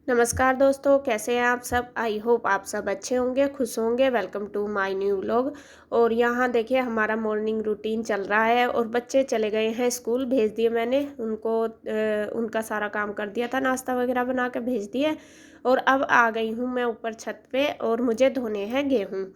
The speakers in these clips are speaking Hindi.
नमस्कार दोस्तों, कैसे हैं आप सब। आई होप आप सब अच्छे होंगे, खुश होंगे। Welcome to my new vlog. और यहाँ देखिए हमारा मॉर्निंग रूटीन चल रहा है और बच्चे चले गए हैं स्कूल, भेज दिए मैंने उनको। उनका सारा काम कर दिया था, नाश्ता वगैरह बना के भेज दिए। और अब आ गई हूँ मैं ऊपर छत पे और मुझे धोने हैं गेहूँ।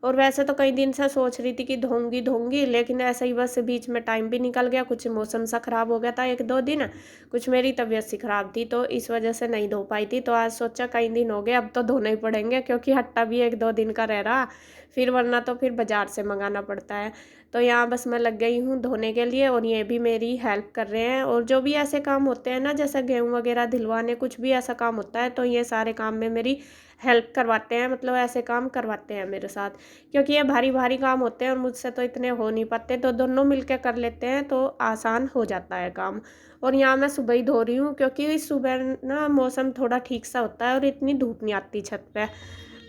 और वैसे तो कई दिन से सोच रही थी कि धोऊंगी धोऊंगी, लेकिन ऐसे ही बस बीच में टाइम भी निकल गया। कुछ मौसम सा ख़राब हो गया था एक दो दिन, कुछ मेरी तबीयत सी ख़राब थी तो इस वजह से नहीं धो पाई थी। तो आज सोचा कई दिन हो गए, अब तो धोने ही पड़ेंगे क्योंकि हट्टा भी एक दो दिन का रह रहा, फिर वरना तो फिर बाज़ार से मंगाना पड़ता है। तो यहाँ बस मैं लग गई हूँ धोने के लिए और ये भी मेरी हेल्प कर रहे हैं। और जो भी ऐसे काम होते हैं ना, जैसे गेहूँ वगैरह धिलवाने, कुछ भी ऐसा काम होता है तो ये सारे काम में मेरी हेल्प करवाते हैं, मतलब ऐसे काम करवाते हैं मेरे साथ। क्योंकि ये भारी भारी काम होते हैं और मुझसे तो इतने हो नहीं पाते, तो दोनों मिलकर कर लेते हैं तो आसान हो जाता है काम। और यहाँ मैं सुबह ही धो रही हूँ क्योंकि सुबह ना मौसम थोड़ा ठीक सा होता है और इतनी धूप नहीं आती छत पे।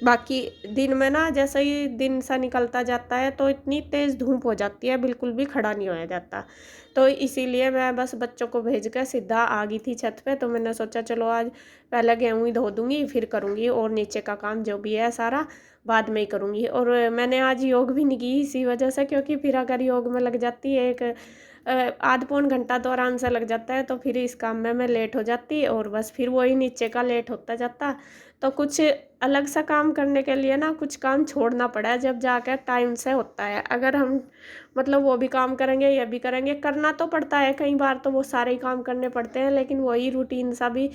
बाकी दिन में ना जैसे ही दिन सा निकलता जाता है तो इतनी तेज़ धूप हो जाती है, बिल्कुल भी खड़ा नहीं होया जाता। तो इसीलिए मैं बस बच्चों को भेज कर सीधा आ गई थी छत पे। तो मैंने सोचा चलो आज पहले गेहूँ ही धो दूँगी, फिर करूँगी और नीचे का काम जो भी है सारा बाद में ही करूँगी। और मैंने आज योग भी नहीं की इसी वजह से, क्योंकि फिर अगर योग में लग जाती है एक आध पौन घंटा तो आराम से लग जाता है, तो फिर इस काम में मैं लेट हो जाती और बस फिर वही नीचे का लेट होता जाता। तो कुछ अलग सा काम करने के लिए ना कुछ काम छोड़ना पड़ा है, जब जाकर टाइम से होता है। अगर हम मतलब वो भी काम करेंगे ये भी करेंगे, करना तो पड़ता है, कई बार तो वो सारे ही काम करने पड़ते हैं, लेकिन वही रूटीन सा भी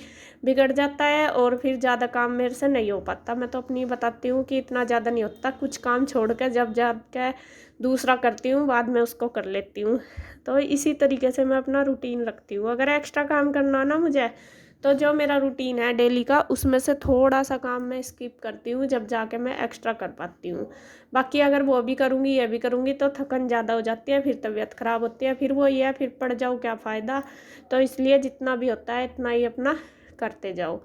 बिगड़ जाता है और फिर ज़्यादा काम मेरे से नहीं हो पाता। मैं तो अपनी बताती हूँ कि इतना ज़्यादा नहीं होता, कुछ काम छोड़ कर जब जाकर दूसरा करती हूँ बाद में उसको कर लेती हूँ। तो इसी तरीके से मैं अपना रूटीन रखती हूँ। अगर एक्स्ट्रा काम करना ना मुझे, तो जो मेरा रूटीन है डेली का उसमें से थोड़ा सा काम मैं स्किप करती हूँ, जब जाके मैं एक्स्ट्रा कर पाती हूँ। बाकी अगर वो भी करूँगी ये भी करूँगी तो थकन ज़्यादा हो जाती है, फिर तबीयत ख़राब होती है, फिर वो ये है फिर पड़ जाओ क्या फ़ायदा। तो इसलिए जितना भी होता है इतना ही अपना करते जाओ।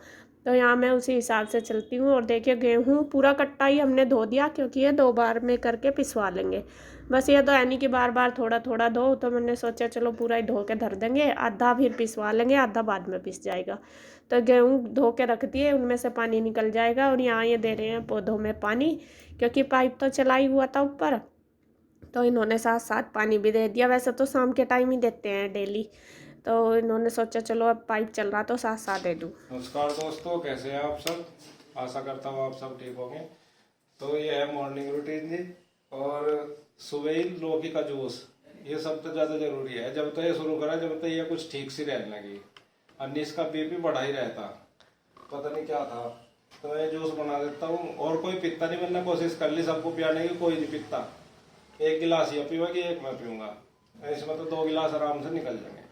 तो यहाँ मैं उसी हिसाब से चलती हूँ। और देखिए गेहूँ पूरा कट्टा ही हमने धो दिया, क्योंकि ये 2 बार में करके पिसवा लेंगे। बस ये तो है नहीं कि बार बार थोड़ा थोड़ा धो, तो मैंने सोचा चलो पूरा ही धो के धर देंगे, आधा फिर पिसवा लेंगे, आधा बाद में पिस जाएगा। तो गेहूँ धो के रख दिए, उनमें से पानी निकल जाएगा। और यहाँ ये दे रहे हैं पौधों में पानी, क्योंकि पाइप तो चला ही हुआ था ऊपर, तो इन्होंने साथ साथ पानी भी दे दिया। वैसे तो शाम के टाइम ही देते हैं डेली, तो इन्होंने सोचा चलो अब पाइप चल रहा तो साथ साथ दे दूँ। नमस्कार दोस्तों, कैसे हैं आप सब। आशा करता हूँ आप सब ठीक होंगे। तो ये है मॉर्निंग रूटीन जी। और सुबह ही लौकी का जूस, ये सबसे ज़्यादा जरूरी है। जब तक ये शुरू करा, जब तक ये कुछ ठीक सी रहने लगी, अन्नीस का बीपी बढ़ा ही रहता, पता नहीं क्या था। तो मैं जूस बना देता हूँ और कोई पीता नहीं। मैंने कोशिश कर ली सबको पियाने की, कोई नहीं पीता। एक गिलास ये पीवा कि एक मैं पीऊँगा, इसमें तो 2 गिलास आराम से निकल जाएंगे।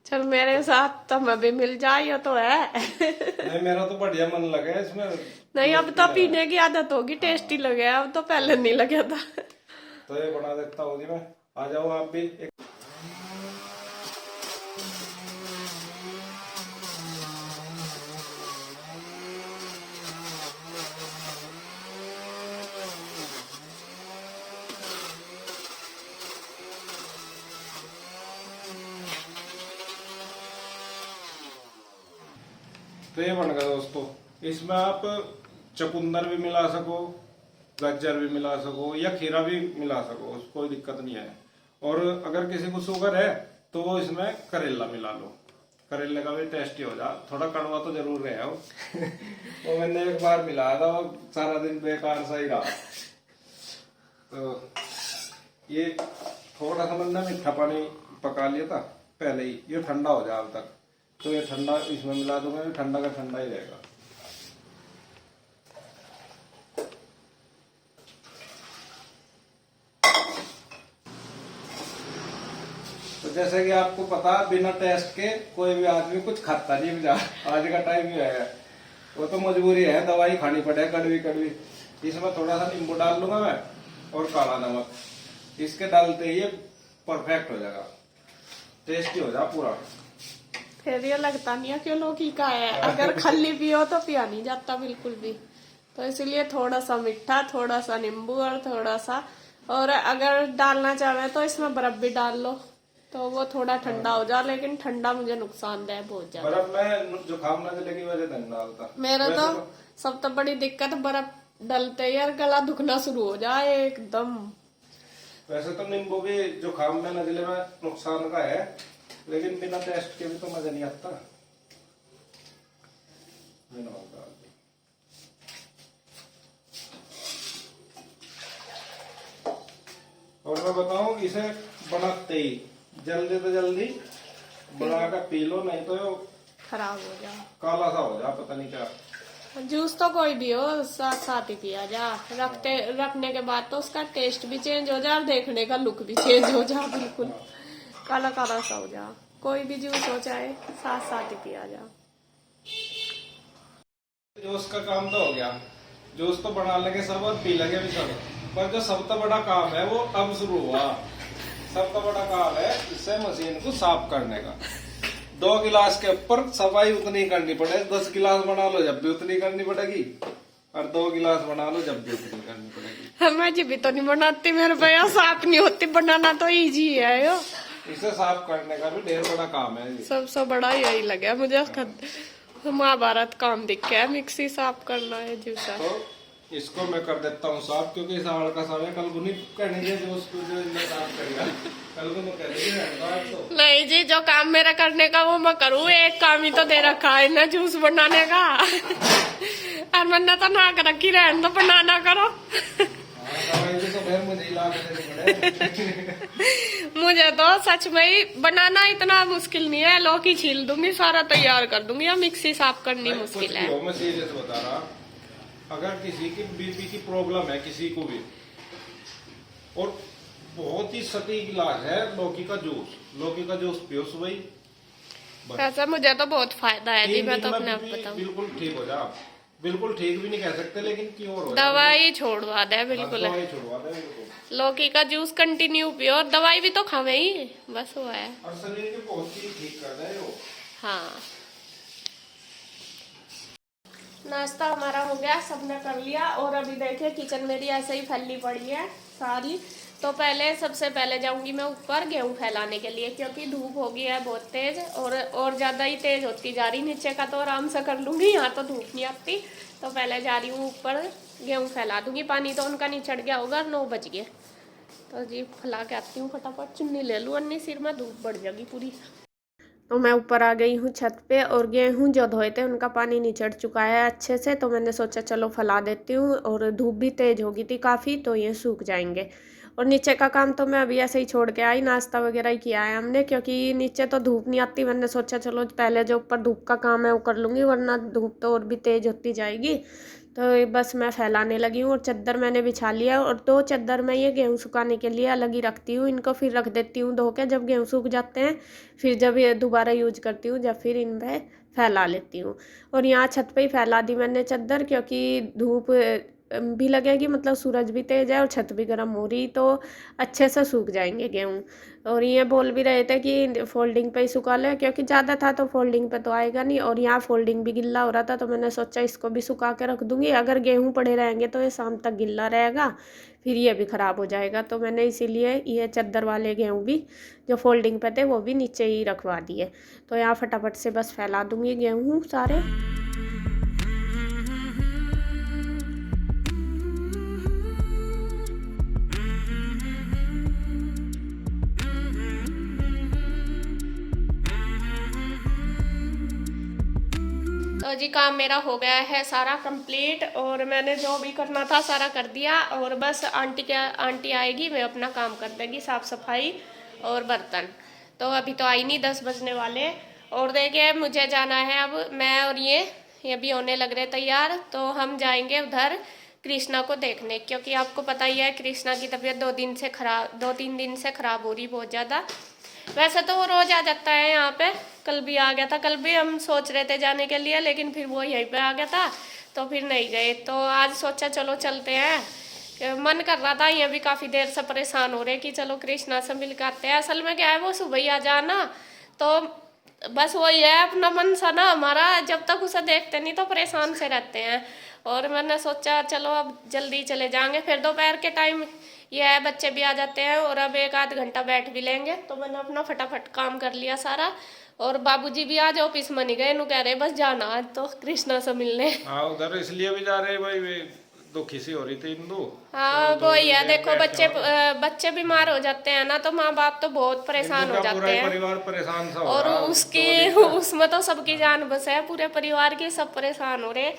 चल मेरे साथ तो मैं भी मिल जाए तो है। नहीं, मेरा तो बढ़िया मन लगा है इसमें नहीं, जूस अब तो पीने में। पीने की आदत होगी, टेस्टी हाँ, लगे, अब तो पहले नहीं लगा था। तो ये बना देता हूँ जी मैं। आ जाओ आप भी तो ये बन गया दोस्तों। इसमें आप चुकंदर भी मिला सको, गाजर भी मिला सको या खीरा भी मिला सको, कोई दिक्कत नहीं है। और अगर किसी को शुगर है तो वो इसमें करेला मिला लो, करेले का भी टेस्टी हो जा। थोड़ा कड़वा तो जरूर रहे हो। वो मैंने एक बार मिलाया था, वो सारा दिन बेकार सा ही रहा। तो ये थोड़ा सा मैंने मीठा पानी पका लिया था पहले ही, ये ठंडा हो जाए अब तक। तो ये ठंडा इसमें मिला दूंगा, ये ठंडा का ठंडा ही रहेगा। तो जैसे कि आपको पता, बिना टेस्ट के कोई भी आदमी कुछ खाता नहीं जा। आज का टाइम ही है, वो तो मजबूरी है, दवाई खानी पड़े कड़वी कड़वी। इसमें थोड़ा सा नींबू डाल लूंगा मैं और काला नमक, इसके डालते ही ये परफेक्ट हो जाएगा, टेस्टी हो जाए पूरा। फिर ये लगता नहीं है कि लौकी का है, अगर खल्ली पियो तो पिया नहीं जाता बिल्कुल भी। तो इसलिए थोड़ा सा मीठा, थोड़ा सा नींबू और थोड़ा सा, और अगर डालना चाहे तो इसमें बर्फ भी डाल लो, तो वो थोड़ा ठंडा हो जा, लेकिन ठंडा मुझे नुकसानदायक बहुत ज्यादा। बर्फ में जुकाम न चले की वजह नहीं डालता मेरा तो वैसे सब तो बड़ी दिक्कत, बर्फ डलते ही यार गला दुखना शुरू हो जाए एकदम। वैसे तो नींबू भी जुकाम में नजले में नुकसान का है, लेकिन बिना टेस्ट के भी तो मजा नहीं आता। और मैं बताऊं, इसे बनाते ही जल्दी से जल्दी बना कर पी लो, नहीं तो ये खराब हो जा, काला सा हो जा, पता नहीं क्या। जूस तो कोई भी हो साथ साथ ही पिया जा, रखने के बाद तो उसका टेस्ट भी चेंज हो जा और देखने का लुक भी चेंज हो जा, बिल्कुल काला काला सा हो जा। कोई भी जूस हो चाहे साथ साथ ही पिया जा। जूस का काम तो हो गया, जूस तो बना लेंगे सब और पी लेंगे भी सब, पर जो सबसे बड़ा काम है वो अब शुरू हुआ। सबसे बड़ा काम है इसे मशीन को साफ करने का। 2 गिलास के ऊपर सफाई उतनी करनी पड़े, 10 गिलास बना लो जब भी उतनी करनी पड़ेगी, और 2 गिलास बना लो जब भी उतनी करनी पड़ेगी। मैं जी भी तो नहीं बनाती, मेरे भैया साफ नहीं होती, बनाना तो इजी है यो। इसे साफ करने का भी ढेर बड़ा काम है। सबसे बड़ा यही लगा मुझे, महाभारत काम दिख गया, मिक्सी साफ करना है जूसर। तो इसको मैं कर देता हूँ साफ, क्योंकि इस आड़ का समय कल को नहीं करेंगे जो उसको जो साफ करेगा, कल को तो करेंगे तो। नहीं जी, जो काम मेरा करने का वो मैं करूँ, एक काम ही तो दे रखा है ना जूस बनाने का। और मैंने तो ना कर रखी, रहने तो बनाना करो। मुझे तो सच में ही बनाना इतना मुश्किल नहीं है, लौकी छील दूंगी, सारा तैयार कर दूंगी, या मिक्सी साफ करनी मुश्किल है। मैं सीरियस बता रहा, अगर किसी की बीपी की प्रॉब्लम है, किसी को भी, और बहुत ही सटीक इलाज है लौकी का जूस। लौकी का जूस पियो सुबह ही, वैसे मुझे तो बहुत फायदा है जी, मैं तो दिन अपने में आप बीपी बताऊं। बिल्कुल ठीक हो जा, बिल्कुल ठीक भी नहीं कह सकते, लेकिन क्योर हो दवाई छोड़वा दे बिल्कुल, दवाई छुड़वा दे बिल्कुल। लौकी का जूस कंटिन्यू पियो, और दवाई भी तो खावे ही, बस वो है। और शरीर को बहुत ही ठीक कर दे वो। हाँ, नाश्ता हमारा हो गया, सबने कर लिया, और अभी देखिए किचन मेरी ऐसे ही फैली पड़ी है सारी। तो सबसे पहले जाऊंगी मैं ऊपर गेहूं फैलाने के लिए, क्योंकि धूप हो गई है बहुत तेज, और ज़्यादा ही तेज होती जा रही। नीचे का तो आराम से कर लूँगी, यहाँ तो धूप नहीं आती। तो पहले जा रही हूँ ऊपर, गेहूं फैला दूंगी। पानी तो उनका नहीं चढ़ गया होगा, 9 बज गए। तो जी फैला के आती हूँ फटाफट, चुन्नी ले लूँ, अन्नी सिर में धूप बढ़ जाएगी पूरी। तो मैं ऊपर आ गई हूँ छत पे, और गेहूँ जो धोए थे उनका पानी निचड़ चुका है अच्छे से, तो मैंने सोचा चलो फैला देती हूँ। और धूप भी तेज हो गई थी काफ़ी, तो ये सूख जाएंगे। और नीचे का काम तो मैं अभी ऐसे ही छोड़ के आई, नाश्ता वगैरह ही किया है हमने, क्योंकि नीचे तो धूप नहीं आती। मैंने सोचा चलो पहले जो ऊपर धूप का काम है वो कर लूँगी, वरना धूप तो और भी तेज होती जाएगी। तो बस मैं फैलाने लगी हूँ, और चादर मैंने बिछा लिया, और 2 चादर मैं ये गेहूँ सुखाने के लिए अलग ही रखती हूँ। इनको फिर रख देती हूँ धो के, जब गेहूँ सूख जाते हैं फिर जब ये दोबारा यूज करती हूँ, जब फिर इन पर फैला लेती हूँ। और यहाँ छत पे ही फैला दी मैंने चादर, क्योंकि धूप भी लगेगी, मतलब सूरज भी तेज है और छत भी गर्म हो रही, तो अच्छे से सूख जाएंगे गेहूँ। और ये बोल भी रहे थे कि फोल्डिंग पे ही सुखा ले, क्योंकि ज़्यादा था तो फोल्डिंग पे तो आएगा नहीं, और यहाँ फोल्डिंग भी गिल्ला हो रहा था, तो मैंने सोचा इसको भी सुखा के रख दूँगी। अगर गेहूँ पड़े रहेंगे तो ये शाम तक गिल्ला रहेगा, फिर ये भी ख़राब हो जाएगा। तो मैंने इसीलिए ये चादर वाले गेहूँ भी जो फोल्डिंग पे थे वो भी नीचे ही रखवा दिए। तो यहाँ फटाफट से बस फैला दूँगी गेहूँ सारे। तो जी काम मेरा हो गया है सारा कंप्लीट, और मैंने जो भी करना था सारा कर दिया। और बस आंटी आएगी, मैं अपना काम कर देगी, साफ़ सफाई और बर्तन। तो अभी तो आई नहीं, 10 बजने वाले। और देखिए मुझे जाना है अब, मैं और ये भी होने लग रहे तैयार। तो हम जाएंगे उधर कृष्णा को देखने, क्योंकि आपको पता ही है कृष्णा की तबीयत 2-3 दिन से खराब हो रही बहुत ज़्यादा। वैसे तो वो रोज आ जाता है यहाँ पे, कल भी आ गया था। कल भी हम सोच रहे थे जाने के लिए, लेकिन फिर वो यहीं पे आ गया था, तो फिर नहीं गए। तो आज सोचा चलो चलते हैं, मन कर रहा था। ये भी काफ़ी देर से परेशान हो रहे कि चलो कृष्णा से मिल के आते हैं। असल में क्या है, वो सुबह ही आ जाना, तो बस वही है अपना मन सा ना हमारा, जब तक उसे देखते नहीं तो परेशान से रहते हैं। और मैंने सोचा चलो अब जल्दी चले जाएंगे, फिर दोपहर के टाइम ये है बच्चे भी आ जाते हैं और अब एक आध घंटा बैठ भी लेंगे। तो मैंने अपना फटाफट काम कर लिया सारा। और बाबूजी भी आज ऑफिस में नहीं गए, नु कह रहे बस जाना आज तो कृष्णा से मिलने। हाँ उधर इसलिए भी जा रहे भाई, वे दुखी सी हो रही थी इंदू। हाँ तो वो थोड़ी ही है, देर देखो बैठ के बच्चे आओ ना। बच्चे बीमार हो जाते हैं ना तो माँ बाप तो बहुत परेशान इंदू हो का पूरा जाते ही हैं। परिवार परेशान सा हो और रहा 2 दिन से। उसमें तो सबकी जान बस है, पूरे परिवार की सब परेशान हो रहे।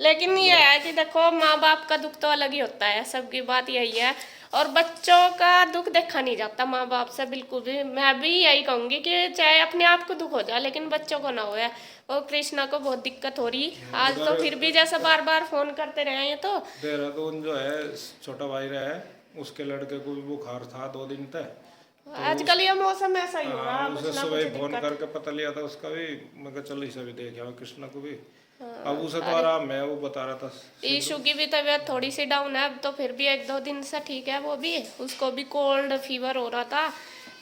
लेकिन ये है कि देखो माँ बाप का दुख तो अलग ही होता है, सबकी बात यही है। और बच्चों का दुख देखा नहीं जाता माँ बाप से बिल्कुल भी। मैं भी यही कहूंगी कि चाहे अपने आप को दुख हो जाए लेकिन बच्चों को ना हो। और कृष्णा को बहुत दिक्कत हो रही आज तो, उधर फिर भी जैसे बार बार फोन करते रहे हैं तो। देहरादून जो है छोटा भाई रहा है, उसके लड़के को भी बुखार था 2 दिन तक। तो आजकल ये मौसम ऐसा ही हो रहा हाँ है, उसे कुछ ना सुबह कुछ ही फोन दिक्कत। करके पता लिया था उसका भी। मैं कहा चल इसे भी देख आओ कृष्णा को भी। हाँ, अब उसे तो अरे आराम है, वो बता रहा था ईशू सिद्धू। की भी तबीयत थोड़ी सी डाउन है अब तो, फिर भी एक दो दिन से ठीक है वो भी। उसको भी कोल्ड फीवर हो रहा था,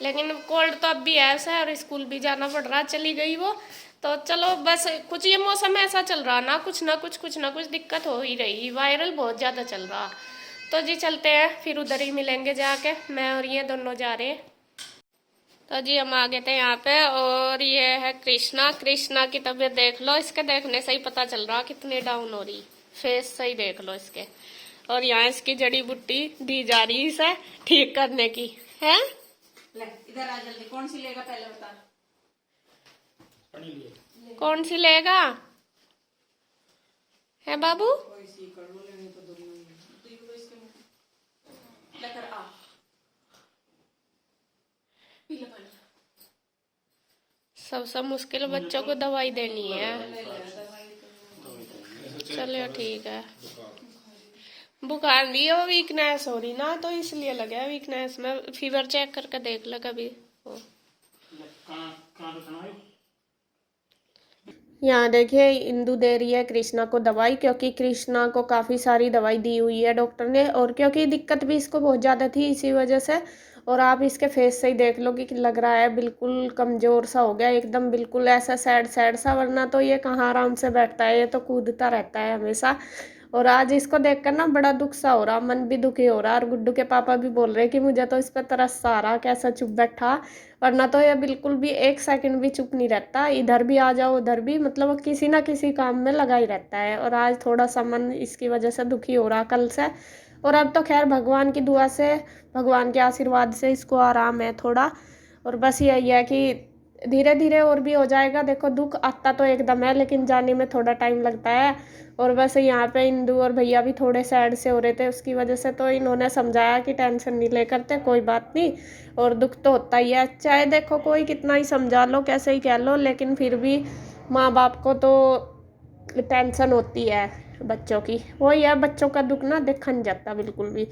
लेकिन कोल्ड तो अब भी है उसे और स्कूल भी जाना पड़ रहा, चली गई वो। तो चलो बस कुछ ये मौसम ऐसा चल रहा ना, कुछ ना कुछ दिक्कत हो ही रही, वायरल बहुत ज़्यादा चल रहा। तो जी चलते हैं, फिर उधर ही मिलेंगे जाके, मैं और ये दोनों जा रहे हैं। तो जी हम आ गए थे यहाँ पे और ये है कृष्णा। कृष्णा की तबीयत देख लो, इसके देखने से ही पता चल रहा कितनी डाउन हो रही, फेस से ही देख लो इसके। और यहाँ इसकी जड़ी बूटी दी जा रही इसे ठीक करने की है। ले इधर आ जल्दी, कौन सी लेगा पहले बता। कौन सी लेगा है बाबू? कोई सी कर लो, लेनी तो दोनों ही है। तो ये इसके मुंह लेकर आ, पी ले पानी। सबसे मुश्किल बच्चों को दवाई देनी है। चलो ठीक है। बुखार नहीं है, वो वीकनेस हो रही ना तो इसलिए लगा वीकनेस में। फीवर चेक करके देख ले कभी हो। यहाँ देखिए इंदु दे रही है कृष्णा को दवाई, क्योंकि कृष्णा को काफ़ी सारी दवाई दी हुई है डॉक्टर ने, और क्योंकि दिक्कत भी इसको बहुत ज़्यादा थी इसी वजह से। और आप इसके फेस से ही देख लो कि लग रहा है बिल्कुल कमज़ोर सा हो गया एकदम, बिल्कुल ऐसा सैड सैड सा। वरना तो ये कहाँ आराम से बैठता है, ये तो कूदता रहता है हमेशा। और आज इसको देखकर ना बड़ा दुख सा हो रहा, मन भी दुखी हो रहा। और गुड्डू के पापा भी बोल रहे कि मुझे तो इस पर तरस सा आ रहा, कैसा चुप बैठा। वरना तो ये बिल्कुल भी एक सेकंड भी चुप नहीं रहता, इधर भी आ जाओ उधर भी, मतलब किसी ना किसी काम में लगा ही रहता है। और आज थोड़ा सा मन इसकी वजह से दुखी हो रहा कल से। और अब तो खैर भगवान की दुआ से, भगवान के आशीर्वाद से इसको आराम है थोड़ा। और बस यही है कि धीरे धीरे और भी हो जाएगा। देखो दुख आता तो एकदम है लेकिन जाने में थोड़ा टाइम लगता है। और बस यहाँ पे इंदु और भैया भी थोड़े सैड से हो रहे थे उसकी वजह से, तो इन्होंने समझाया कि टेंशन नहीं ले करते, कोई बात नहीं। और दुख तो होता ही है, चाहे देखो कोई कितना ही समझा लो कैसे ही कह लो, लेकिन फिर भी माँ बाप को तो टेंशन होती है बच्चों की। वही है, बच्चों का दुख ना देखा नहीं जाता बिल्कुल भी।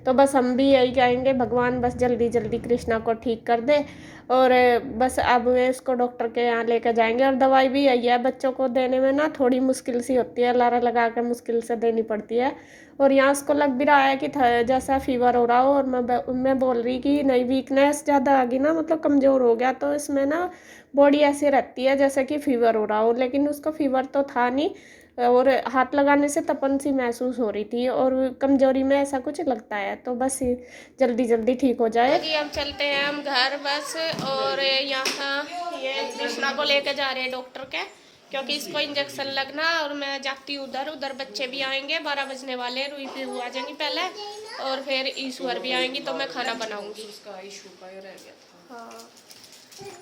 तो बस हम भी यही कहेंगे, भगवान बस जल्दी जल्दी कृष्णा को ठीक कर दे। और बस अब वे इसको डॉक्टर के यहाँ लेकर जाएंगे। और दवाई भी यही है, बच्चों को देने में ना थोड़ी मुश्किल सी होती है, लारा लगा कर मुश्किल से देनी पड़ती है। और यहाँ उसको लग भी रहा है कि जैसा फीवर हो रहा हो। और मैं बोल रही कि नहीं, वीकनेस ज़्यादा आ गई ना, मतलब कमज़ोर हो गया तो इसमें ना बॉडी ऐसे रहती है जैसे कि फीवर हो रहा हो, लेकिन उसको फीवर तो था नहीं। और हाथ लगाने से तपन सी महसूस हो रही थी और कमजोरी में ऐसा कुछ लगता है। तो बस जल्दी जल्दी ठीक हो जाए। जी हम चलते हैं हम घर बस। और यहाँ ये कृष्णा को लेके जा रहे हैं डॉक्टर के, क्योंकि इसको इंजेक्शन लगना। और मैं जाती हूँ उधर, उधर बच्चे भी आएंगे, 12 बजने वाले। रुई फिर आ जाएंगी पहले और फिर ईश्वर भी आएंगी तो मैं खाना बनाऊंगी। उसका इशू का ये रह गया था। हाँ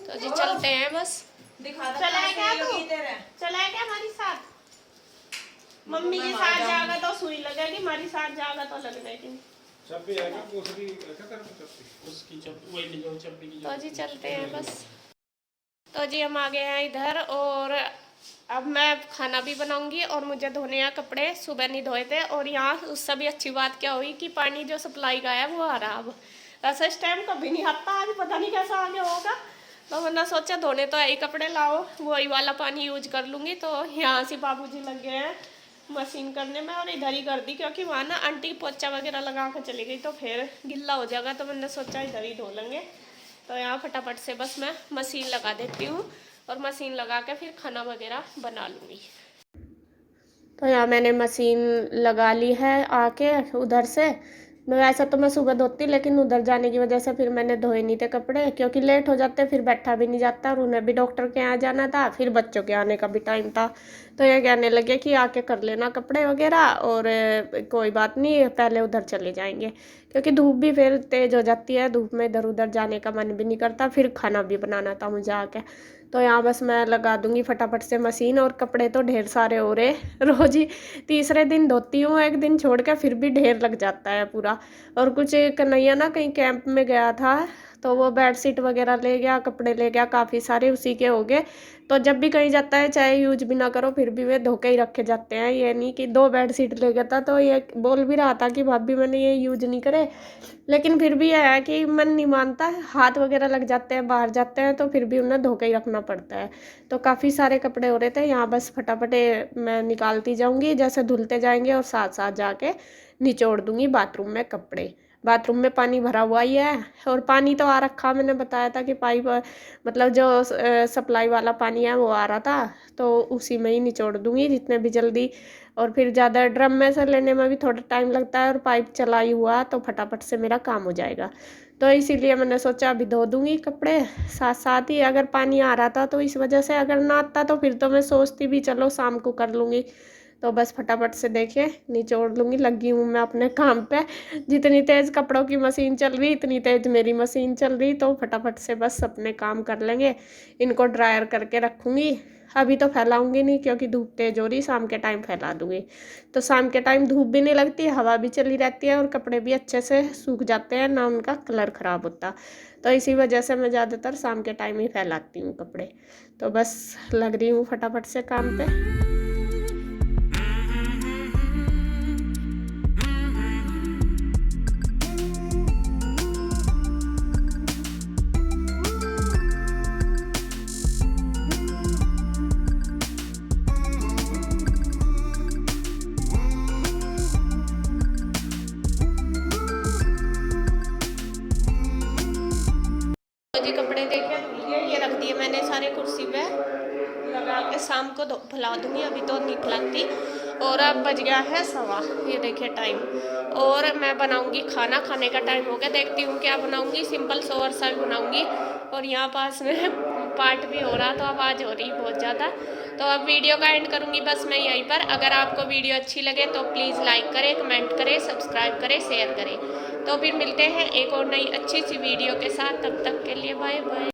तो जी चलते हैं बस। दिखा चला है क्या तू? तेरे चला है क्या हमारी साथ? मम्मी के साथ जाएगा तो सुई लगेगी, हमारी साथ जाएगा तो लगने की। चप्पी है क्या दूसरी है क्या तेरे को चप्पी? उसकी चप्पी वही ले जाओ, चप्पी की तो जी चलते हैं बस। तो जी हम आ गए हैं इधर और अब मैं खाना भी बनाऊंगी और मुझे धोने हैं कपड़े, सुबह नहीं धोए थे। और यहाँ उससे भी अच्छी बात क्या हुई कि पानी जो सप्लाई का है वो आ रहा। अब ऐसा इस टाइम कभी नहीं आता, आज पता नहीं कैसा आगे होगा। तो मैंने सोचा धोने तो यही कपड़े लाओ, वही वाला पानी यूज कर लूँगी। तो यहाँ से बाबूजी लग गए हैं मशीन करने में और इधर ही कर दी, क्योंकि वहाँ ना आंटी पोछा वगैरह लगा कर चली गई तो फिर गिल्ला हो जाएगा। तो मैंने सोचा इधर ही धो लेंगे। तो यहाँ फटाफट से बस मैं मशीन लगा देती हूँ और मशीन लगा के फिर खाना वगैरह बना लूँगी। तो यहाँ मैंने मशीन लगा ली है आके उधर से। वैसे तो मैं सुबह धोती, लेकिन उधर जाने की वजह से फिर मैंने धोए नहीं थे कपड़े, क्योंकि लेट हो जाते, फिर बैठा भी नहीं जाता, और उन्हें भी डॉक्टर के यहाँ जाना था, फिर बच्चों के आने का भी टाइम था। तो ये कहने लगे कि आके कर लेना कपड़े वगैरह, और कोई बात नहीं, पहले उधर चले जाएंगे, क्योंकि धूप भी फिर तेज़ हो जाती है, धूप में इधर उधर जाने का मन भी नहीं करता, फिर खाना भी बनाना था मुझे आके। तो यहाँ बस मैं लगा दूंगी फटाफट से मशीन, और कपड़े तो ढेर सारे हो रहे, रोज़ ही तीसरे दिन धोती हूँ, एक दिन छोड़ के फिर भी ढेर लग जाता है पूरा। और कुछ कन्हैया ना कहीं कैंप में गया था, तो वो बेडशीट वगैरह ले गया, कपड़े ले गया, काफ़ी सारे उसी के हो गए। तो जब भी कहीं जाता है, चाहे यूज भी ना करो, फिर भी वे धो के ही रखे जाते हैं। ये नहीं कि 2 बेडशीट ले गया था, तो ये बोल भी रहा था कि भाभी मैंने ये यूज नहीं करे, लेकिन फिर भी यह है कि मन नहीं मानता, हाथ वगैरह लग जाते हैं, बाहर जाते हैं, तो फिर भी उन्हें धो के ही रखना पड़ता है। तो काफ़ी सारे कपड़े हो रहे थे, यहाँ बस फटाफट मैं निकालती जाऊँगी, जैसे धुलते जाएंगे, और साथ साथ जाके निचोड़ दूँगी बाथरूम में कपड़े। बाथरूम में पानी भरा हुआ ही है, और पानी तो आ रखा, मैंने बताया था कि पाइप मतलब जो सप्लाई वाला पानी है वो आ रहा था, तो उसी में ही निचोड़ दूँगी जितने भी जल्दी। और फिर ज़्यादा ड्रम में से लेने में भी थोड़ा टाइम लगता है, और पाइप चला ही हुआ तो फटाफट से मेरा काम हो जाएगा। तो इसीलिए मैंने सोचा अभी धो दूँगी कपड़े साथ साथ ही। अगर पानी आ रहा था तो इस वजह से, अगर ना आता तो फिर तो मैं सोचती भी चलो शाम को कर लूँगी। तो बस फटाफट से देखिए निचोड़ लूँगी, लगी हूँ मैं अपने काम पे। जितनी तेज़ कपड़ों की मशीन चल रही, इतनी तेज़ मेरी मशीन चल रही, तो फटाफट से बस अपने काम कर लेंगे। इनको ड्रायर करके रखूँगी, अभी तो फैलाऊंगी नहीं, क्योंकि धूप तेज हो रही, शाम के टाइम फैला दूंगी। तो शाम के टाइम धूप भी नहीं लगती, हवा भी चली रहती है, और कपड़े भी अच्छे से सूख जाते हैं, ना उनका कलर ख़राब होता। तो इसी वजह से मैं ज़्यादातर शाम के टाइम ही फैलाती हूँ कपड़े। तो बस लग रही हूँ फटाफट से काम पे। तो जी कपड़े देखे धुल गए, ये रख दिए मैंने सारे कुर्सी पे लगा के, शाम को फैला दूंगी, अभी तो नहीं फैलाती। और अब बज गया है 1:15, ये देखिए टाइम, और मैं बनाऊंगी खाना, खाने का टाइम हो गया, देखती हूँ क्या बनाऊंगी, सिंपल सोवर सा बनाऊंगी। और यहाँ पास में पार्ट भी हो रहा, तो आवाज़ हो रही बहुत ज़्यादा। तो अब वीडियो का एंड करूँगी बस मैं यहीं पर। अगर आपको वीडियो अच्छी लगे तो प्लीज़ लाइक करें, कमेंट करें, सब्सक्राइब करें, शेयर करें। तो फिर मिलते हैं एक और नई अच्छी सी वीडियो के साथ, तब तक के लिए बाय बाय।